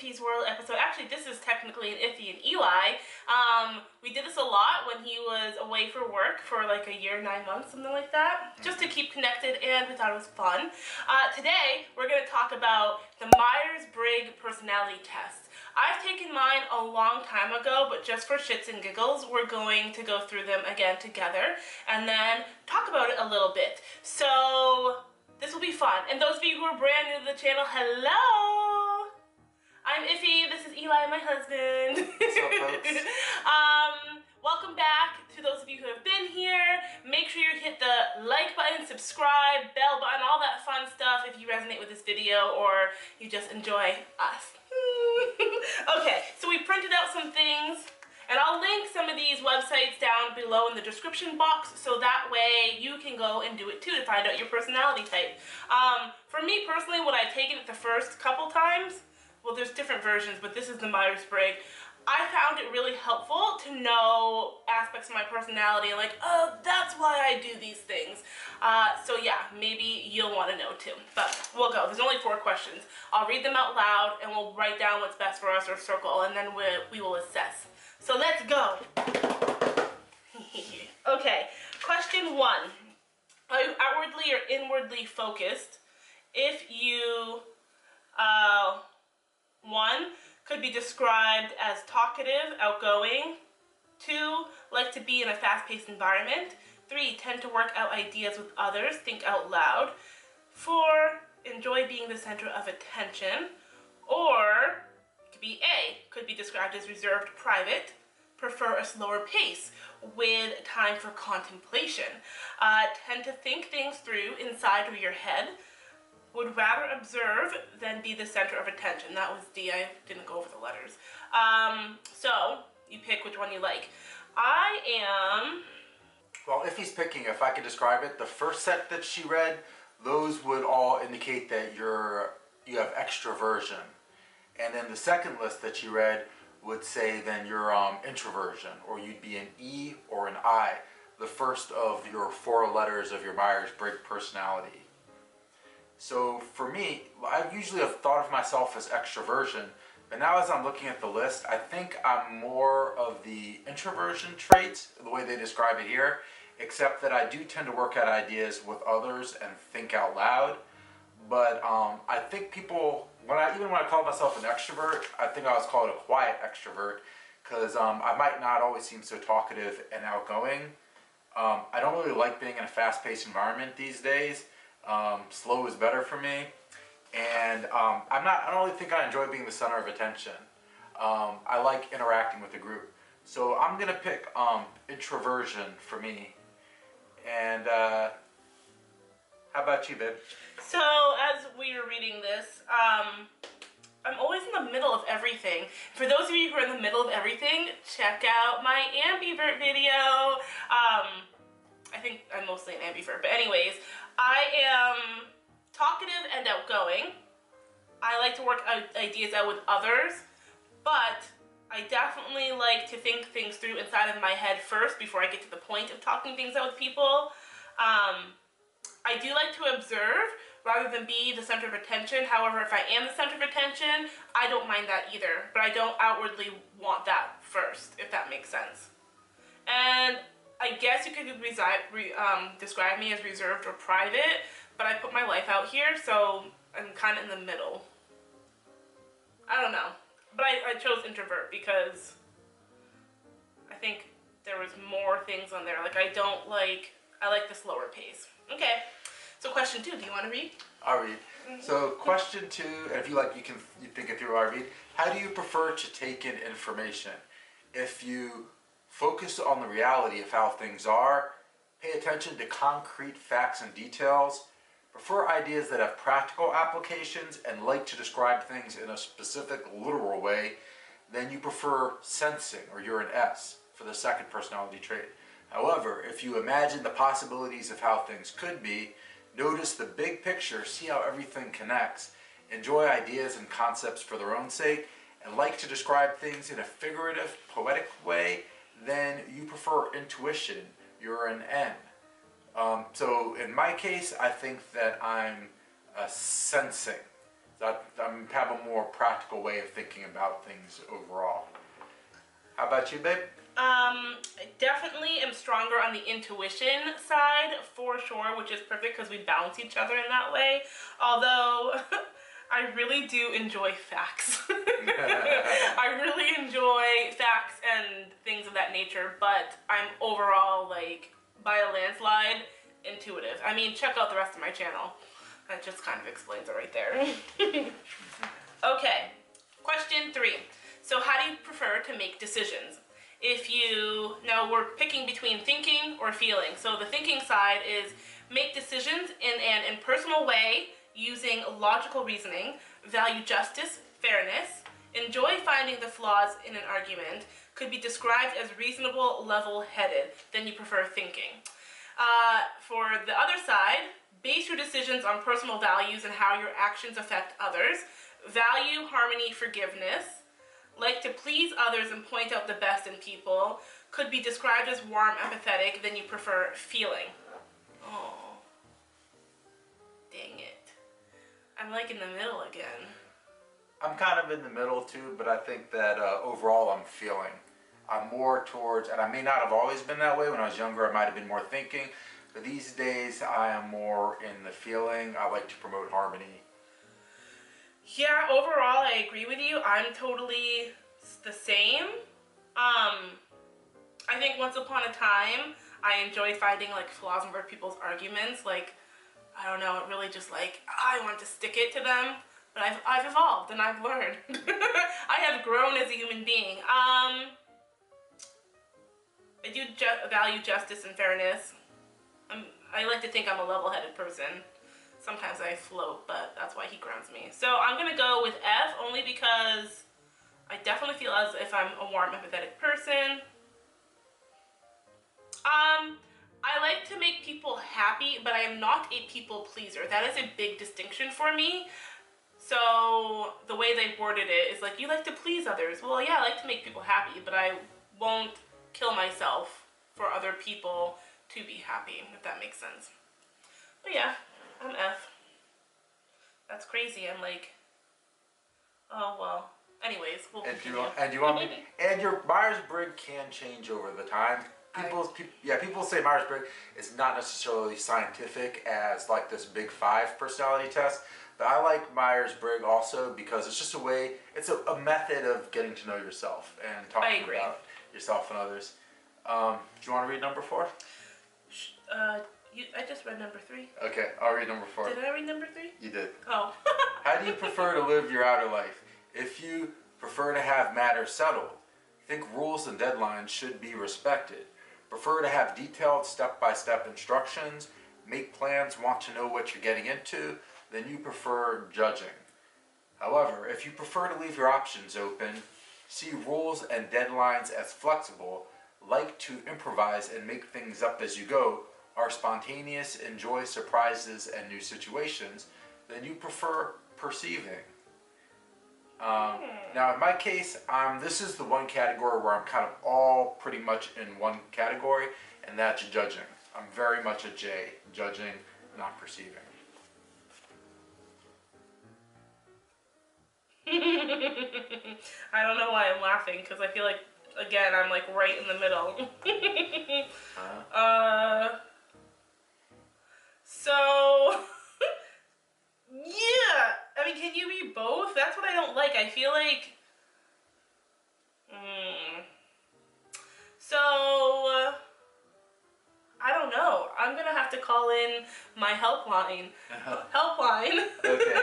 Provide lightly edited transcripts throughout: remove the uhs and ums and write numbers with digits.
Iffy's World episode. Actually, this is technically an Iffy and Eli. We did this a lot when he was away for work for like a year, 9 months, something like that, just to keep connected, and we thought it was fun. Today, we're going to talk about the Myers Briggs Personality Test. I've taken mine a long time ago, but just for shits and giggles, we're going to go through them again together and then talk about it a little bit. So this will be fun. And those of you who are brand new to the channel, hello! I'm Iffy, this is Eli, my husband. What's up, folks? Welcome back to those of you who have been here. Make sure you hit the like button, subscribe, bell button, all that fun stuff if you resonate with this video or you just enjoy us. Okay, so we printed out some things, and I'll link some of these websites down below in the description box so that way you can go and do it too to find out your personality type. For me personally, when I've taken it the first couple times, well, there's different versions, but this is the Myers Briggs. I found it really helpful to know aspects of my personality, like, oh, that's why I do these things. So yeah, maybe you'll want to know too. But we'll go. There's only 4 questions. I'll read them out loud, and we'll write down what's best for us or circle, and then we will assess. So let's go. Okay, question 1. Are you outwardly or inwardly focused? If you, 1, could be described as talkative, outgoing. 2, like to be in a fast-paced environment. 3, tend to work out ideas with others, think out loud. 4, enjoy being the center of attention. Or, it could be A, could be described as reserved, private, prefer a slower pace with time for contemplation. Tend to think things through inside of your head. Would rather observe than be the center of attention. That was D. I didn't go over the letters. So you pick which one you like. I am... Well, if he's picking, if I could describe it, the first set that she read, those would all indicate that you have extroversion. And then the second list that she read would say then you're introversion, or you'd be an E or an I, the first of your 4 letters of your Myers Briggs personality. So for me, I usually have thought of myself as extroversion, but now as I'm looking at the list, I think I'm more of the introversion traits, the way they describe it here, except that I do tend to work out ideas with others and think out loud. But I think people, even when I call myself an extrovert, I think I was called a quiet extrovert, because I might not always seem so talkative and outgoing. I don't really like being in a fast-paced environment these days. Slow is better for me, and I don't really think I enjoy being the center of attention. I like interacting with the group, so I'm gonna pick introversion for me. And how about you, babe? So as we were reading this, I'm always in the middle of everything. For those of you who are in the middle of everything, check out my ambivert video. I think I'm mostly an ambivert, but anyways, I am talkative and outgoing. I like to work ideas out with others, but I definitely like to think things through inside of my head first before I get to the point of talking things out with people. I do like to observe rather than be the center of attention. However, if I am the center of attention, I don't mind that either, but I don't outwardly want that first, if that makes sense. And I guess you could describe me as reserved or private, but I put my life out here, so I'm kind of in the middle. I don't know. But I chose introvert because I think there was more things on there. Like, I like the slower pace. Okay, so question 2, do you want to read? I'll read. So question 2, and if you like, you think it through while I read. How do you prefer to take in information? If you focus on the reality of how things are, pay attention to concrete facts and details, prefer ideas that have practical applications, and like to describe things in a specific literal way, then you prefer sensing, or you're an S, for the second personality trait. However, if you imagine the possibilities of how things could be, notice the big picture, see how everything connects, enjoy ideas and concepts for their own sake, and like to describe things in a figurative, poetic way, then you prefer intuition, you're an N. So in my case, I think that I'm sensing. So I have a more practical way of thinking about things overall. How about you, babe? I definitely am stronger on the intuition side for sure, which is perfect because we balance each other in that way. Although I really do enjoy facts. I really enjoy facts and things of that nature, but I'm overall, like, by a landslide, intuitive. I mean, check out the rest of my channel. That just kind of explains it right there. Okay, question 3. So how do you prefer to make decisions? Now we're picking between thinking or feeling. So the thinking side is make decisions in an impersonal way using logical reasoning, value justice, fairness, enjoy finding the flaws in an argument, could be described as reasonable, level-headed. Then you prefer thinking. For the other side, base your decisions on personal values and how your actions affect others, value harmony, forgiveness, like to please others and point out the best in people, could be described as warm, empathetic, then you prefer feeling. Oh, dang it. I'm like in the middle again. I'm kind of in the middle too, but I think that overall I'm feeling. I'm more towards, and I may not have always been that way. When I was younger, I might have been more thinking, but these days I am more in the feeling. I like to promote harmony. Yeah, overall I agree with you. I'm totally the same. I think once upon a time I enjoyed finding like flaws in other people's arguments. Like, I don't know, it really just like I want to stick it to them. But I've evolved and I've learned. I have grown as a human being. I do value justice and fairness. I like to think I'm a level-headed person. Sometimes I float, but that's why he grounds me. So I'm gonna go with F, only because I definitely feel as if I'm a warm, empathetic person. I like to make people happy, but I am not a people pleaser. That is a big distinction for me. So the way they worded it is like, you like to please others. Well, yeah, I like to make people happy, but I won't kill myself for other people to be happy, if that makes sense. But yeah, I'm F. That's crazy. I'm like, oh well. Anyways, we'll continue. And you want me? And your Myers Briggs can change over the time. People say Myers Briggs is not necessarily scientific as like this big 5 personality test. But I like Myers Briggs also because it's just a way, it's a method of getting to know yourself and talking about yourself and others. Do you want to read number 4? I just read number 3. Okay, I'll read number 4. Did I read number 3? You did. Oh. How do you prefer to live your outer life? If you prefer to have matters settled, think rules and deadlines should be respected, prefer to have detailed step-by-step instructions, make plans, want to know what you're getting into, then you prefer judging. However, if you prefer to leave your options open, see rules and deadlines as flexible, like to improvise and make things up as you go, are spontaneous, enjoy surprises and new situations, then you prefer perceiving. Now in my case, this is the one category where I'm kind of all pretty much in one category, and that's judging. I'm very much a J, judging, not perceiving. I don't know why I'm laughing, because I feel like, again, I'm like right in the middle. So, yeah, I mean, can you be both? That's what I don't like. I feel like, so, I don't know. I'm gonna have to call in my helpline. Helpline. Okay.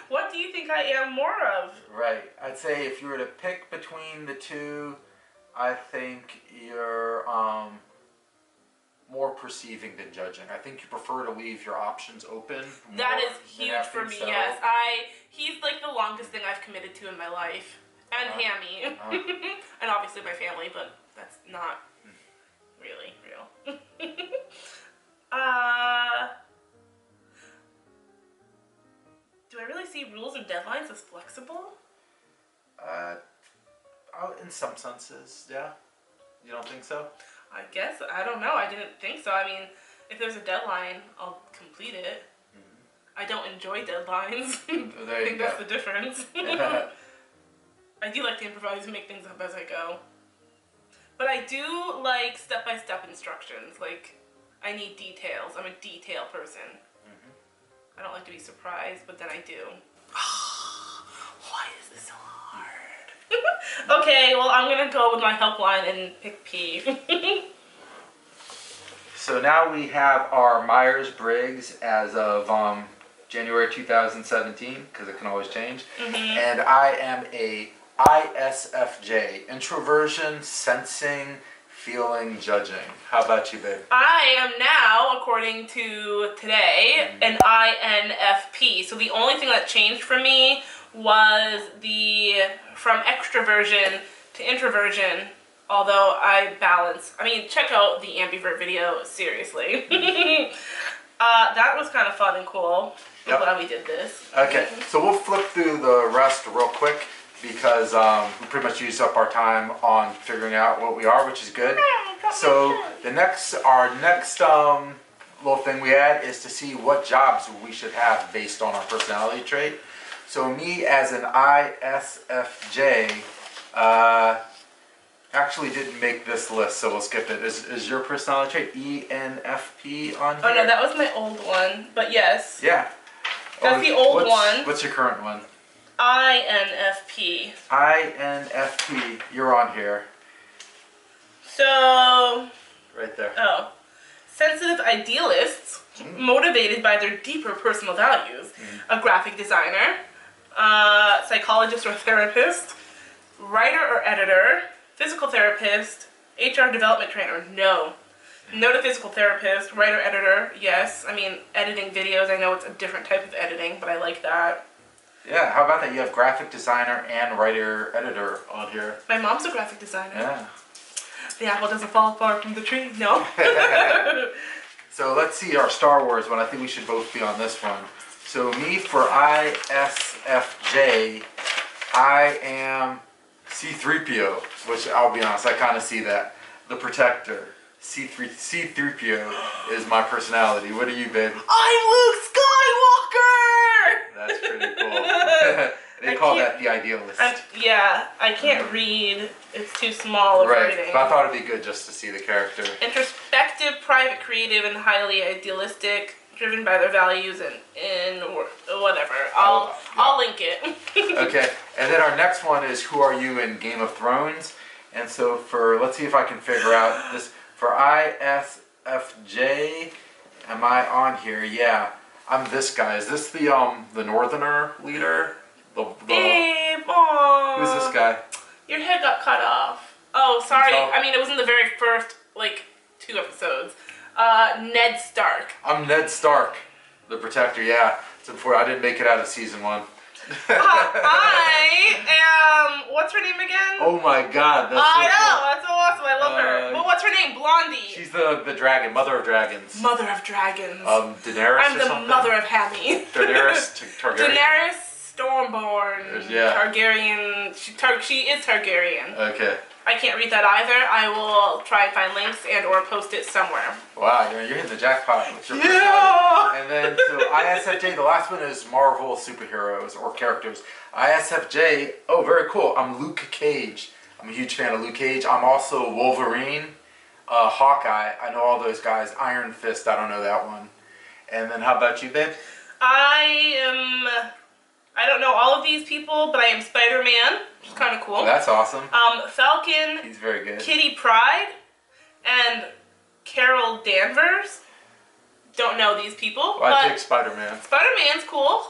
What do you think I am more of? Right. I'd say if you were to pick between the two, I think you're more perceiving than judging. I think you prefer to leave your options open. That is huge for me, yes. He's like the longest thing I've committed to in my life. And Hammy. And obviously my family, but that's not really real. Do I really see rules and deadlines as flexible? In some senses, yeah. You don't think so? I guess, I don't know, I didn't think so. I mean, if there's a deadline, I'll complete it. I don't enjoy deadlines. Well, there I you think go. that's the difference. I do like to improvise and make things up as I go. But I do like step-by-step instructions. Like, I need details. I'm a detail person. I don't like to be surprised, but then I do. Why is this so hard? Okay, well, I'm gonna go with my helpline and pick P. So now we have our Myers Briggs as of January 2017, because it can always change. And I am a ISFJ, introversion, sensing, feeling, judging. How about you, babe? I am now, according to today, an INFP. So the only thing that changed for me was from extroversion to introversion. Although I balance. I mean, check out the ambivert video, seriously. That was kind of fun and cool. I'm glad we did this. Okay, so we'll flip through the rest real quick because we pretty much used up our time on figuring out what we are, which is good. So our next little thing we had is to see what jobs we should have based on our personality trait. So me as an ISFJ, actually didn't make this list, so we'll skip it. Is your personality trait ENFP on here? Oh no, that was my old one, but yes. Yeah. That's the old one. What's your current one? INFP. INFP, you're on here. So... Right there. Oh. Sensitive idealists, motivated by their deeper personal values. A graphic designer, psychologist or therapist, writer or editor, physical therapist, HR development trainer, no. No to physical therapist, writer, editor, yes. I mean, editing videos, I know it's a different type of editing, but I like that. Yeah, how about that? You have graphic designer and writer, editor on here. My mom's a graphic designer. Yeah. The apple doesn't fall far from the tree, no. So let's see our Star Wars one. I think we should both be on this one. So me for ISFJ, I am C-3PO, which I'll be honest, I kind of see that. The Protector. C-3PO is my personality. What are you, babe? I'm Luke Skywalker! That's pretty cool. They call that the idealist. Yeah, I can't read. It's too small of Right, reading. but I thought it'd be good just to see the character. Introspective, private, creative, and highly idealistic, driven by their values and whatever. I'll link it. Okay, and then our next one is who are you in Game of Thrones? And so let's see if I can figure out this. For ISFJ, am I on here? Yeah, I'm this guy. Is this the Northerner leader? Babe, aww. Who's this guy? Your head got cut off. Oh, sorry. I mean, it was in the very first, 2 episodes. Ned Stark. I'm Ned Stark, the Protector, yeah. So before I didn't make it out of season 1. I am, what's her name again? Oh my god, that's I so know, cool. that's so awesome. I love her. But what's her name? Blondie. She's the dragon, mother of dragons. Mother of dragons. Daenerys I'm or the something? mother of Hammy. Daenerys Targaryen? Daenerys Stormborn. Yeah. Targaryen. She is Targaryen. Okay. I can't read that either. I will try and find links and or post it somewhere. Wow, you're hitting the jackpot with your Yeah! personality. And then, so ISFJ, the last one is Marvel superheroes or characters. ISFJ, oh, very cool. I'm Luke Cage. I'm a huge fan of Luke Cage. I'm also Wolverine, Hawkeye. I know all those guys. Iron Fist, I don't know that one. And then how about you, babe? I don't know all of these people, but I am Spider-Man, which is kind of cool. Oh, that's awesome. Falcon. He's very good. Kitty Pryde, and Carol Danvers. Don't know these people. Well, I but pick Spider-Man. Spider-Man's cool.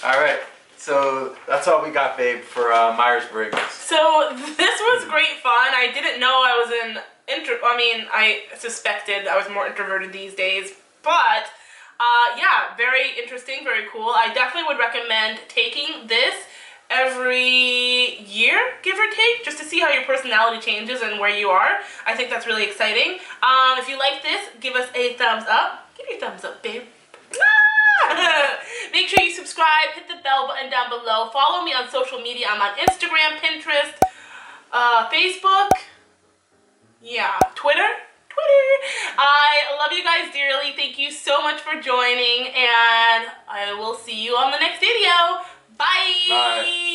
All right. So that's all we got, babe, for Myers Briggs. So this was great fun. I didn't know I was I suspected I was more introverted these days, but yeah, very interesting, very cool. I definitely would recommend taking this every year, give or take, just to see how your personality changes and where you are. I think that's really exciting. If you like this, give us a thumbs up. Give me a thumbs up, babe. Make sure you subscribe, hit the bell button down below. Follow me on social media. I'm on Instagram, Pinterest, Facebook, yeah, Twitter. I love you guys dearly. Thank you so much for joining, and I will see you on the next video. Bye. Bye.